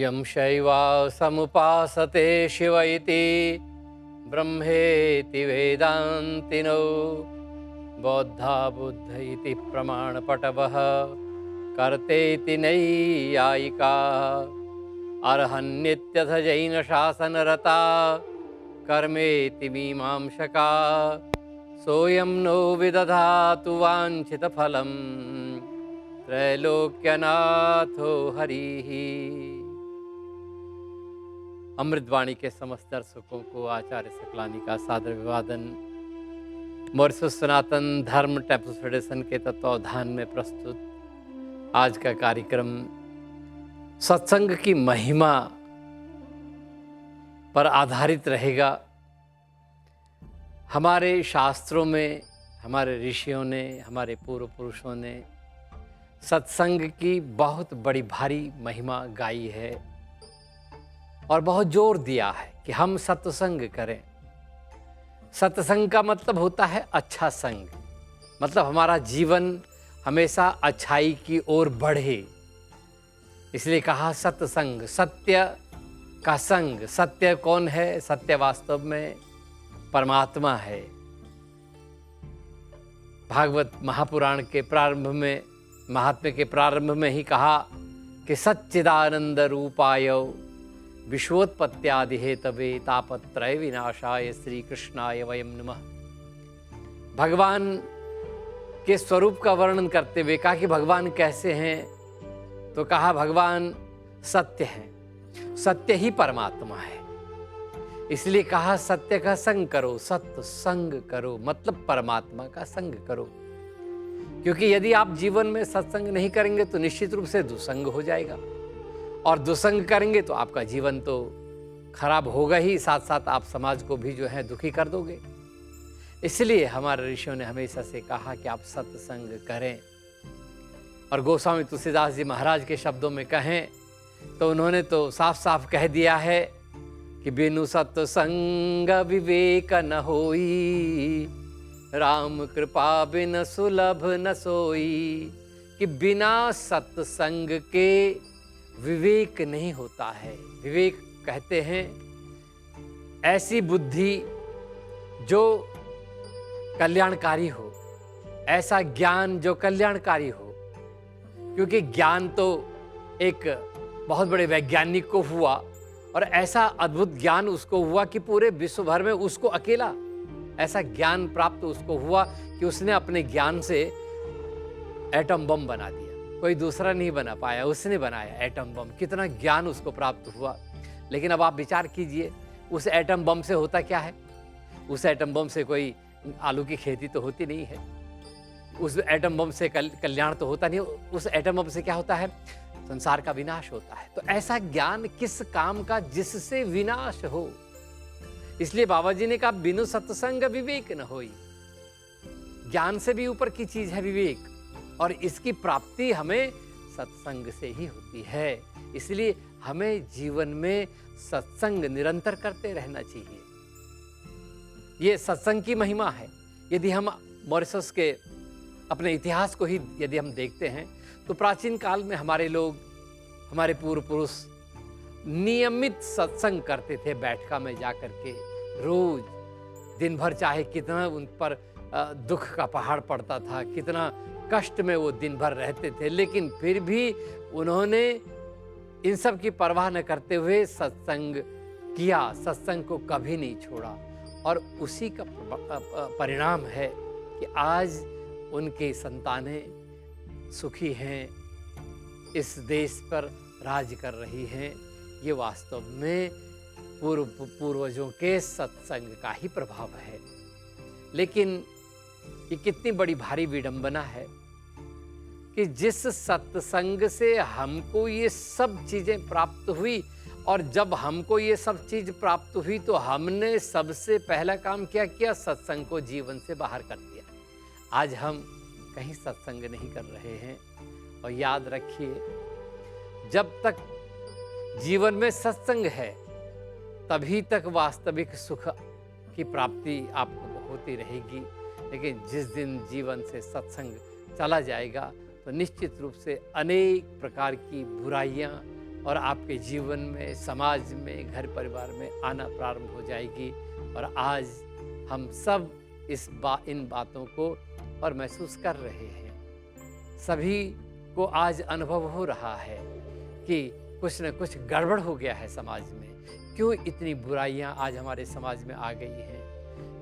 यं शैवासमुपासते शिव इति ब्रह्मेति वेदान्तिनो बौद्धा बुद्ध इति प्रमाणपटवः कर्तेति नैयायिका अर्हन्नित्यथ जैनशासनरता कर्मेति मीमांसका सोऽयं नो विदधातु वाञ्छितफलं त्रैलोक्यनाथो हरिः। अमृतवाणी के समस्त दर्शकों को आचार्य सकलानी का सादर अभिवादन। मॉरिशस सनातन धर्म टेम्पल्स फेडरेशन के तत्वावधान में प्रस्तुत आज का कार्यक्रम सत्संग की महिमा पर आधारित रहेगा। हमारे शास्त्रों में हमारे ऋषियों ने, हमारे पूर्व पुरुषों ने सत्संग की बहुत बड़ी भारी महिमा गाई है और बहुत जोर दिया है कि हम सत्संग करें। सत्संग का मतलब होता है अच्छा संग, मतलब हमारा जीवन हमेशा अच्छाई की ओर बढ़े। इसलिए कहा सत्संग, सत्य का संग। सत्य कौन है? सत्य वास्तव में परमात्मा है। भागवत महापुराण के प्रारंभ में, महात्म्य के प्रारंभ में ही कहा कि सच्चिदानंद रूपाय विश्वोत्पत्त्यादि हेतवे तापत्रय विनाशाय श्री कृष्णाय वयं नमः। भगवान के स्वरूप का वर्णन करते हुए कहा कि भगवान कैसे हैं, तो कहा भगवान सत्य हैं, सत्य ही परमात्मा है। इसलिए कहा सत्य का संग करो, सत्य संग करो, मतलब परमात्मा का संग करो। क्योंकि यदि आप जीवन में सत्संग नहीं करेंगे तो निश्चित रूप से दुसंग हो जाएगा, और दुसंग करेंगे तो आपका जीवन तो खराब होगा ही, साथ साथ आप समाज को भी जो है दुखी कर दोगे। इसलिए हमारे ऋषियों ने हमेशा से कहा कि आप सत्संग करें। और गोस्वामी तुलसीदास जी महाराज के शब्दों में कहें तो उन्होंने तो साफ साफ कह दिया है कि बिनु सत्संग विवेक न होई, राम कृपा बिन सुलभ न सोई। कि बिना सत्संग के विवेक नहीं होता है। विवेक कहते हैं ऐसी बुद्धि जो कल्याणकारी हो, ऐसा ज्ञान जो कल्याणकारी हो। क्योंकि ज्ञान तो एक बहुत बड़े वैज्ञानिक को हुआ और ऐसा अद्भुत ज्ञान उसको हुआ कि पूरे विश्व भर में उसको अकेला ऐसा ज्ञान प्राप्त उसको हुआ कि उसने अपने ज्ञान से एटम बम बना दिया। कोई दूसरा नहीं बना पाया, उसने बनाया एटम बम। कितना ज्ञान उसको प्राप्त हुआ। लेकिन अब आप विचार कीजिए, उस एटम बम से होता क्या है? उस एटम बम से कोई आलू की खेती तो होती नहीं है, उस एटम बम से कल्याण तो होता नहीं। उस एटम बम से क्या होता है? संसार का विनाश होता है। तो ऐसा ज्ञान किस काम का जिससे विनाश हो? इसलिए बाबा जी ने कहा बिनु सत्संग विवेक न होई। ज्ञान से भी ऊपर की चीज है विवेक, और इसकी प्राप्ति हमें सत्संग से ही होती है। इसलिए हमें जीवन में सत्संग निरंतर करते रहना चाहिए। ये सत्संग की महिमा है। यदि हम मॉरिशस के अपने इतिहास को ही यदि हम देखते हैं तो प्राचीन काल में हमारे लोग, हमारे पूर्व पुरुष नियमित सत्संग करते थे। बैठका में जाकर के रोज दिन भर, चाहे कितना उन पर दुख का पहाड़ पड़ता था, कितना कष्ट में वो दिन भर रहते थे, लेकिन फिर भी उन्होंने इन सब की परवाह न करते हुए सत्संग किया, सत्संग को कभी नहीं छोड़ा। और उसी का परिणाम है कि आज उनके संतानें सुखी हैं, इस देश पर राज कर रही हैं। ये वास्तव में पूर्वजों के सत्संग का ही प्रभाव है। लेकिन ये कितनी बड़ी भारी विडंबना है कि जिस सत्संग से हमको ये सब चीजें प्राप्त हुई, और जब हमको ये सब चीज प्राप्त हुई तो हमने सबसे पहला काम क्या किया? सत्संग को जीवन से बाहर कर दिया। आज हम कहीं सत्संग नहीं कर रहे हैं। और याद रखिए, जब तक जीवन में सत्संग है तभी तक वास्तविक सुख की प्राप्ति आपको होती रहेगी। लेकिन जिस दिन जीवन से सत्संग चला जाएगा तो निश्चित रूप से अनेक प्रकार की बुराइयां, और आपके जीवन में, समाज में, घर परिवार में आना प्रारंभ हो जाएगी। और आज हम सब इन बातों को और महसूस कर रहे हैं। सभी को आज अनुभव हो रहा है कि कुछ न कुछ गड़बड़ हो गया है समाज में। क्यों इतनी बुराइयां आज हमारे समाज में आ गई हैं?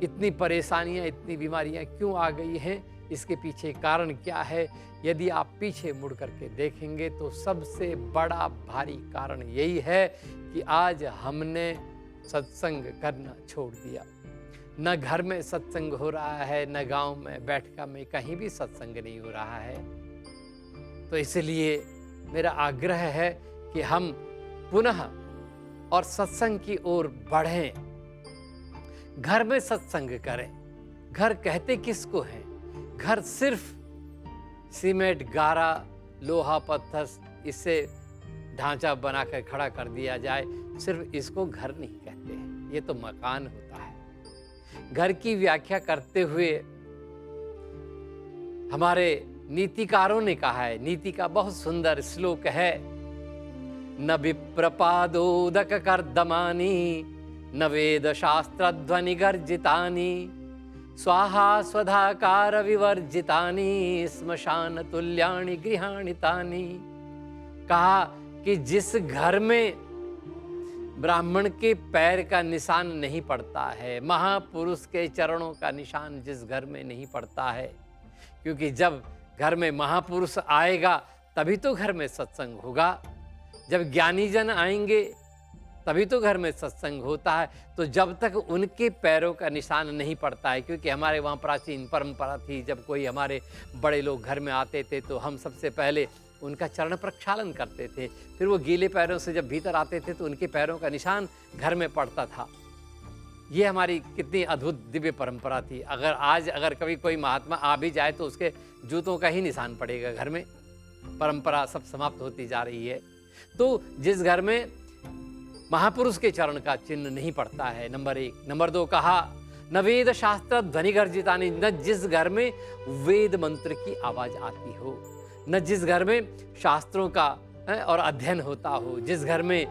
इतनी परेशानियां, इतनी बीमारियां क्यों आ गई हैं? इसके पीछे कारण क्या है? यदि आप पीछे मुड़ करके देखेंगे तो सबसे बड़ा भारी कारण यही है कि आज हमने सत्संग करना छोड़ दिया। न घर में सत्संग हो रहा है, न गांव में, बैठका में, कहीं भी सत्संग नहीं हो रहा है। तो इसलिए मेरा आग्रह है कि हम पुनः और सत्संग की ओर बढ़ें। घर में सत्संग करें। घर कहते किसको हैं? घर सिर्फ सीमेंट, गारा, लोहा, पत्थर इससे ढांचा बनाकर खड़ा कर दिया जाए, सिर्फ इसको घर नहीं कहते हैं। ये तो मकान होता है। घर की व्याख्या करते हुए हमारे नीतिकारों ने कहा है, नीति का बहुत सुंदर श्लोक है, न विप्रपादोदक कर्दमानी न वेद शास्त्र ध्वनि गर्जितानी स्वाहा स्वधाकार विवर्जितानी स्मशान तुल्याणि गृहाणि तानि। कहा कि जिस घर में ब्राह्मण के पैर का निशान नहीं पड़ता है, महापुरुष के चरणों का निशान जिस घर में नहीं पड़ता है, क्योंकि जब घर में महापुरुष आएगा तभी तो घर में सत्संग होगा। जब ज्ञानी जन आएंगे तभी तो घर में सत्संग होता है। तो जब तक उनके पैरों का निशान नहीं पड़ता है, क्योंकि हमारे वहाँ प्राचीन परंपरा थी, जब कोई हमारे बड़े लोग घर में आते थे तो हम सबसे पहले उनका चरण प्रक्षालन करते थे। फिर वो गीले पैरों से जब भीतर आते थे तो उनके पैरों का निशान घर में पड़ता था। ये हमारी कितनी अद्भुत दिव्य परंपरा थी। अगर कभी कोई महात्मा आ भी जाए तो उसके जूतों का ही निशान पड़ेगा घर में। परंपरा सब समाप्त होती जा रही है। तो जिस घर में महापुरुष के चरण का चिन्ह नहीं पड़ता है, नंबर 1। नंबर 2 कहा, न वेद शास्त्र ध्वनि गर्जितानि, न जिस घर में वेद मंत्र की आवाज आती हो, न जिस घर में शास्त्रों का और अध्ययन होता हो, जिस घर में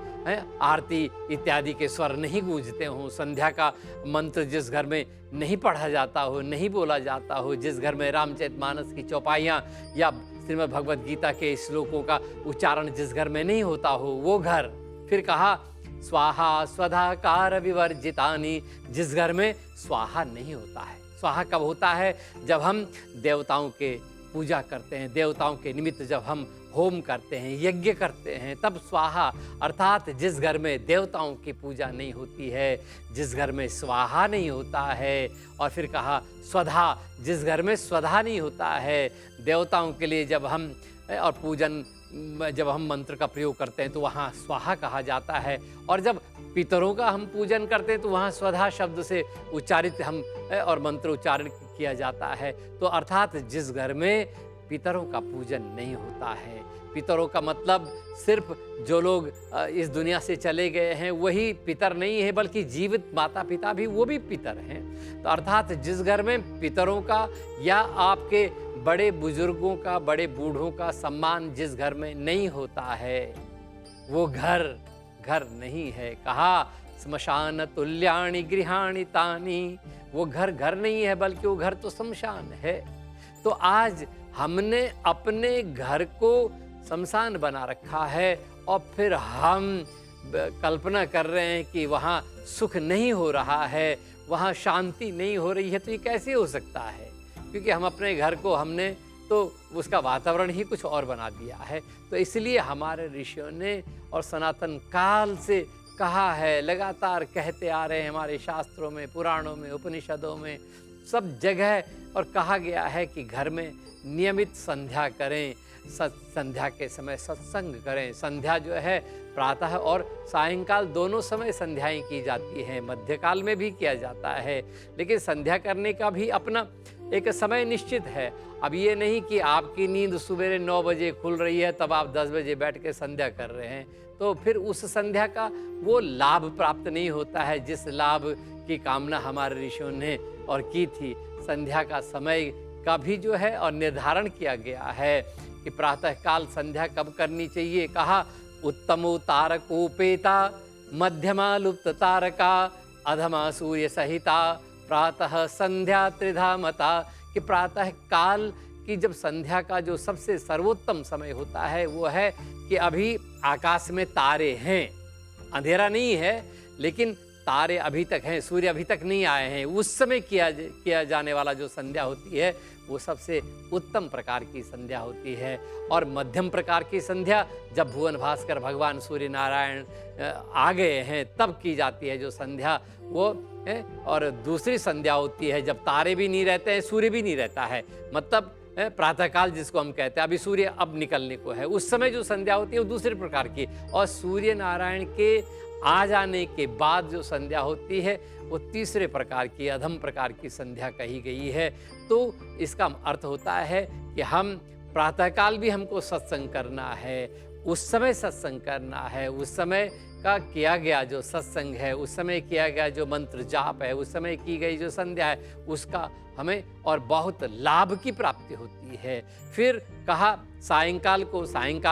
आरती इत्यादि के स्वर नहीं गूंजते हों, संध्या का मंत्र जिस घर में नहीं पढ़ा जाता हो, नहीं बोला जाता हो, जिस घर में रामचरितमानस की चौपाइयाँ या श्रीमद् भगवद गीता के श्लोकों का उच्चारण जिस घर में नहीं होता हो, वो घर। फिर कहा, स्वाहा स्वधाकार विवर्जितानि, जिस घर में स्वाहा नहीं होता है। स्वाहा कब होता है? जब हम देवताओं के पूजा करते हैं, देवताओं के निमित्त जब हम होम करते हैं, यज्ञ करते हैं, तब स्वाहा। अर्थात जिस घर में देवताओं की पूजा नहीं होती है, जिस घर में स्वाहा नहीं होता है। और फिर कहा स्वधा, जिस घर में स्वधा नहीं होता है, देवताओं के लिए जब हम और पूजन जब हम मंत्र का प्रयोग करते हैं तो वहाँ स्वाहा कहा जाता है। और जब पितरों का हम पूजन करते हैं तो वहाँ स्वधा शब्द से उच्चारित हम और मंत्र उच्चारण किया जाता है। तो अर्थात जिस घर में पितरों का पूजन नहीं होता है, पितरों का मतलब सिर्फ जो लोग इस दुनिया से चले गए हैं वही पितर नहीं है, बल्कि जीवित माता पिता भी वो भी पितर हैं। तो अर्थात जिस घर में पितरों का या आपके बड़े बुजुर्गों का, बड़े बूढ़ों का सम्मान जिस घर में नहीं होता है, वो घर घर नहीं है। कहा, स्मशान तुल्याणि गृहाणि तानि, वो घर घर नहीं है, बल्कि वो घर तो शमशान है। तो आज हमने अपने घर को शमशान बना रखा है और फिर हम कल्पना कर रहे हैं कि वहाँ सुख नहीं हो रहा है, वहाँ शांति नहीं हो रही है। तो ये कैसे हो सकता है? क्योंकि हम अपने घर को हमने तो उसका वातावरण ही कुछ और बना दिया है। तो इसलिए हमारे ऋषियों ने और सनातन काल से कहा है, लगातार कहते आ रहे हैं हमारे शास्त्रों में, पुराणों में, उपनिषदों में, सब जगह और कहा गया है कि घर में नियमित संध्या करें, संध्या के समय सत्संग करें। संध्या जो है प्रातः और सायंकाल दोनों समय संध्याएं की जाती हैं, मध्यकाल में भी किया जाता है, लेकिन संध्या करने का भी अपना एक समय निश्चित है। अब ये नहीं कि आपकी नींद सुबह 9 बजे खुल रही है तब आप 10 बजे बैठ के संध्या कर रहे हैं, तो फिर उस संध्या का वो लाभ प्राप्त नहीं होता है जिस लाभ की कामना हमारे ऋषियों ने और की थी। संध्या का समय का भी जो है और निर्धारण किया गया है कि प्रातःकाल संध्या कब करनी चाहिए। कहा, उत्तमो तारकोपेता मध्यमा लुप्त तारका अधमा सूर्य सहिता प्रातः संध्या त्रिधा मता। कि प्रातः काल की जब संध्या का जो सबसे सर्वोत्तम समय होता है वो है कि अभी आकाश में तारे हैं, अंधेरा नहीं है लेकिन तारे अभी तक हैं, सूर्य अभी तक नहीं आए हैं, उस समय किया जाने वाला जो संध्या होती है वो सबसे उत्तम प्रकार की संध्या होती है। और मध्यम प्रकार की संध्या जब भुवन भास्कर भगवान सूर्य नारायण आ गए हैं तब की जाती है जो संध्या वो है। और दूसरी संध्या होती है जब तारे भी नहीं रहते हैं, सूर्य भी नहीं रहता है, मतलब प्रातःकाल जिसको हम कहते हैं, अभी सूर्य अब निकलने को है, उस समय जो संध्या होती है वो दूसरे प्रकार की। और सूर्य नारायण के आ जाने के बाद जो संध्या होती है वो तीसरे प्रकार की, अधम प्रकार की संध्या कही गई है। तो इसका अर्थ होता है कि हम प्रातःकाल भी हमको सत्संग करना है, उस समय सत्संग करना है, उस समय का किया गया जो सत्संग है, उस समय किया गया जो मंत्र जाप है, उस समय की गई जो संध्या है, उसका हमें और बहुत लाभ की प्राप्ति होती है। फिर कहा सायंकाल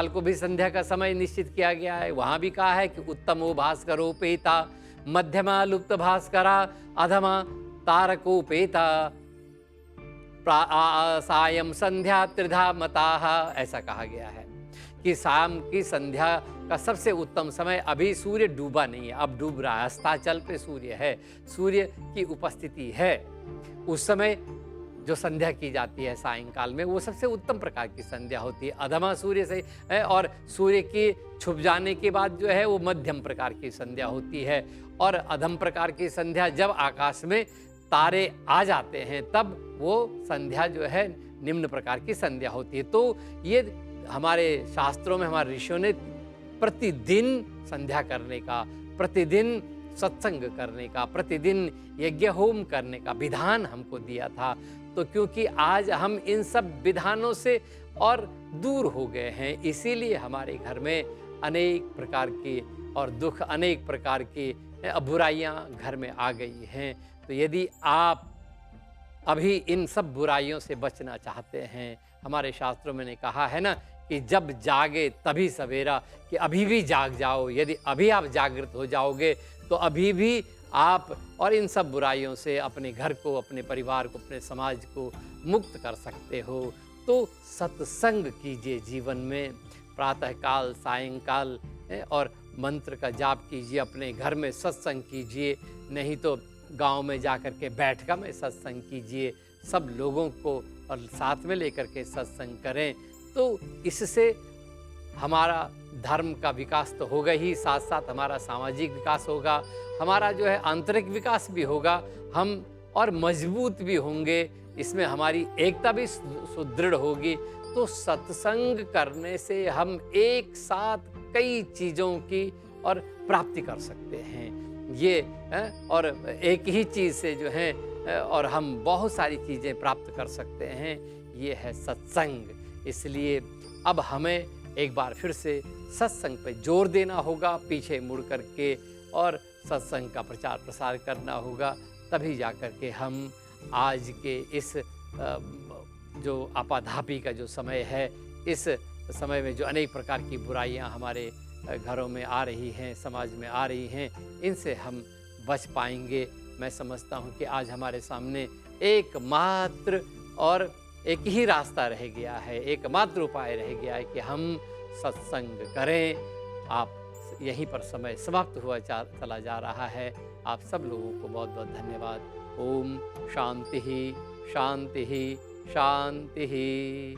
को भी संध्या का समय निश्चित किया गया है। वहाँ भी कहा है कि उत्तमो भास्करोपेता मध्यमा लुप्त भास्करा अधमा तारकोपेता सायं संध्या त्रिधा मताः, ऐसा कहा गया है कि शाम की संध्या का सबसे उत्तम समय, अभी सूर्य डूबा नहीं है, अब डूब रहा है, अस्ताचल पे सूर्य है, सूर्य की उपस्थिति है, उस समय जो संध्या की जाती है सायंकाल में वो सबसे उत्तम प्रकार की संध्या होती है। अधमा सूर्य से है और सूर्य के छुप जाने के बाद जो है वो मध्यम प्रकार की संध्या होती है। और अधम प्रकार की संध्या जब आकाश में तारे आ जाते हैं तब वो संध्या जो है निम्न प्रकार की संध्या होती है। तो ये हमारे शास्त्रों में हमारे ऋषियों ने प्रतिदिन संध्या करने का, प्रतिदिन सत्संग करने का, प्रतिदिन यज्ञ होम करने का विधान हमको दिया था। तो क्योंकि आज हम इन सब विधानों से और दूर हो गए हैं, इसीलिए हमारे घर में अनेक प्रकार के और दुख, अनेक प्रकार की बुराइयां घर में आ गई हैं। तो यदि आप अभी इन सब बुराइयों से बचना चाहते हैं, हमारे शास्त्रों में ने कहा है ना कि जब जागे तभी सवेरा, कि अभी भी जाग जाओ। यदि अभी आप जागृत हो जाओगे तो अभी भी आप और इन सब बुराइयों से अपने घर को, अपने परिवार को, अपने समाज को मुक्त कर सकते हो। तो सत्संग कीजिए जीवन में, प्रातःकाल, सायंकाल और मंत्र का जाप कीजिए, अपने घर में सत्संग कीजिए, नहीं तो गांव में जाकर के बैठका में सत्संग कीजिए, सब लोगों को और साथ में लेकर के सत्संग करें। तो इससे हमारा धर्म का विकास तो होगा ही, साथ साथ हमारा सामाजिक विकास होगा, हमारा जो है आंतरिक विकास भी होगा, हम और मजबूत भी होंगे, इसमें हमारी एकता भी सुदृढ़ होगी। तो सत्संग करने से हम एक साथ कई चीज़ों की और प्राप्ति कर सकते हैं ये और एक ही चीज़ से जो है और हम बहुत सारी चीज़ें प्राप्त कर सकते हैं, ये है सत्संग। इसलिए अब हमें एक बार फिर से सत्संग पे जोर देना होगा, पीछे मुड़ कर के और सत्संग का प्रचार प्रसार करना होगा, तभी जाकर के हम आज के इस जो आपाधापी का जो समय है, इस समय में जो अनेक प्रकार की बुराइयां हमारे घरों में आ रही हैं, समाज में आ रही हैं, इनसे हम बच पाएंगे। मैं समझता हूं कि आज हमारे सामने एकमात्र और एक ही रास्ता रह गया है, एकमात्र उपाय रह गया है कि हम सत्संग करें। आप यहीं पर समय समाप्त हुआ चला जा रहा है। आप सब लोगों को बहुत बहुत धन्यवाद। ओम शांति ही शांति ही शांति ही।